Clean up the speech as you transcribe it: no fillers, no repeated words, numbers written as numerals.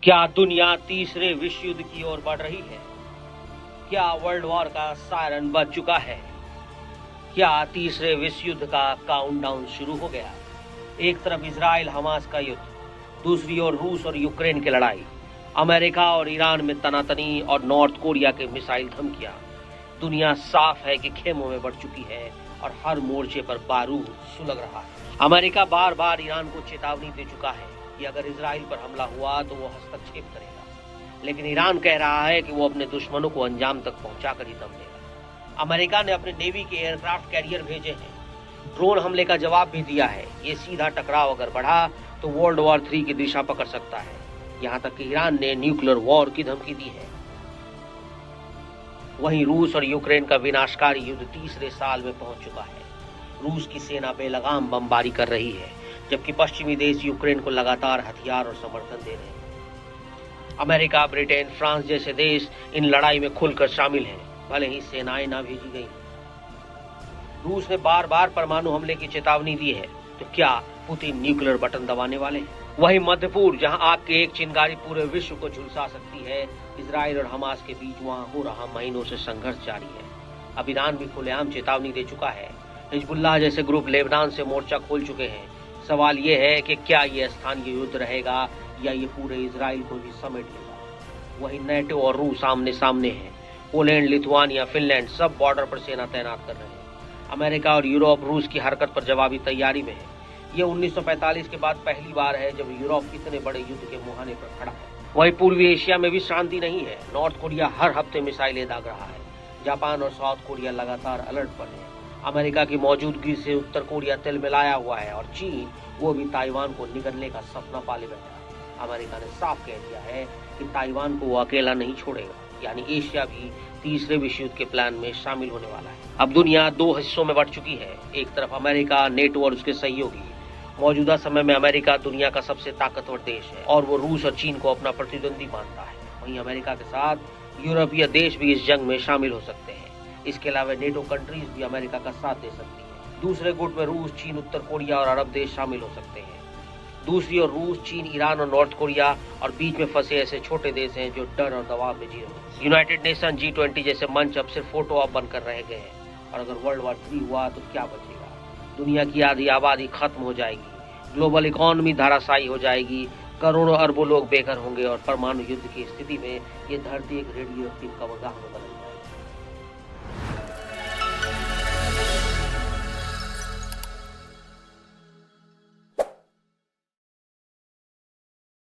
क्या दुनिया तीसरे विश्व युद्ध की ओर बढ़ रही है? क्या वर्ल्ड वॉर का सायरन बज चुका है? क्या तीसरे विश्व युद्ध का काउंटडाउन शुरू हो गया? एक तरफ इजराइल हमास का युद्ध, दूसरी ओर रूस और यूक्रेन की लड़ाई, अमेरिका और ईरान में तनातनी और नॉर्थ कोरिया के मिसाइल धमकियां। दुनिया साफ है कि खेमों में बढ़ चुकी है और हर मोर्चे पर बारूद सुलग रहा है। अमेरिका बार बार ईरान को चेतावनी दे चुका है कि अगर इजराइल पर हमला हुआ तो वो हस्तक्षेप करेगा, लेकिन ईरान कह रहा है कि वो अपने दुश्मनों को अंजाम तक पहुंचाकर ही दम देगा। अमेरिका ने अपने नेवी के एयरक्राफ्ट कैरियर भेजे हैं, ड्रोन हमले का जवाब भी दिया है। ये सीधा टकराव अगर बढ़ा तो वर्ल्ड वॉर 3 की दिशा पकड़ सकता है। यहाँ तक कि ईरान ने न्यूक्लियर वॉर की धमकी दी है। वहीं रूस और यूक्रेन का विनाशकारी युद्ध तीसरे साल में पहुंच चुका है। रूस की सेना बेलगाम बमबारी कर रही है, जबकि पश्चिमी देश यूक्रेन को लगातार हथियार और समर्थन दे रहे हैं। अमेरिका, ब्रिटेन, फ्रांस जैसे देश इन लड़ाई में खुलकर शामिल हैं, भले ही सेनाएं ना भेजी गई। रूस ने बार बार परमाणु हमले की चेतावनी दी है, तो क्या पुतिन न्यूक्लियर बटन दबाने वाले हैं? वहीं मध्य पूर्व, जहां आग की एक चिंगारी पूरे विश्व को झुलसा सकती है, इजराइल और हमास के बीच वहां हो रहा महीनों से संघर्ष जारी है। अब ईरान भी खुलेआम चेतावनी दे चुका है। हिजबुल्लाह जैसे ग्रुप लेबनान से मोर्चा खोल चुके हैं। सवाल ये है कि क्या ये स्थानीय युद्ध रहेगा या ये पूरे इजराइल को भी समेट लेगा। वहीं नेटो और रूस आमने सामने हैं। पोलैंड, लिथुआनिया, फिनलैंड सब बॉर्डर पर सेना तैनात कर रहे हैं। अमेरिका और यूरोप रूस की हरकत पर जवाबी तैयारी में है। ये 1945 के बाद पहली बार है जब यूरोप इतने बड़े युद्ध के मुहाने पर खड़ा है। वहीं पूर्वी एशिया में भी शांति नहीं है। नॉर्थ कोरिया हर हफ्ते मिसाइलें दाग रहा है। जापान और साउथ कोरिया लगातार अलर्ट पर है। अमेरिका की मौजूदगी से उत्तर कोरिया तिल मिलाया हुआ है और चीन वो भी ताइवान को निगलने का सपना पाले बैठा है। अमेरिका ने साफ कह दिया है कि ताइवान को वो अकेला नहीं छोड़ेगा, यानी एशिया भी तीसरे विश्व युद्ध के प्लान में शामिल होने वाला है। अब दुनिया दो हिस्सों में बढ़ चुकी है। एक तरफ अमेरिका, नेटो और उसके सहयोगी। मौजूदा समय में अमेरिका दुनिया का सबसे ताकतवर देश है और वो रूस और चीन को अपना प्रतिद्वंदी मानता है। वहीं अमेरिका के साथ यूरोपीय देश भी इस जंग में शामिल हो सकते हैं। इसके अलावा नेटो कंट्रीज भी अमेरिका का साथ दे सकती है। दूसरे गुट में रूस, चीन, उत्तर कोरिया और अरब देश शामिल हो सकते हैं। दूसरी ओर रूस, चीन, ईरान और नॉर्थ कोरिया और बीच में फंसे ऐसे छोटे देश हैं जो डर और दबाव में जी रहे हैं। यूनाइटेड नेशन, G20 जैसे मंच अब सिर्फ फोटो ऑप बनकर रह गए हैं। और अगर वर्ल्ड वॉर 3 हुआ तो क्या बचेगा? दुनिया की आधी आबादी खत्म हो जाएगी, ग्लोबल इकोनॉमी धराशायी हो जाएगी, करोड़ों अरबों लोग बेघर होंगे और परमाणु युद्ध की स्थिति में ये धरती एक रेडियो एक्टिव कब्रिस्तान में बदल जाएगी।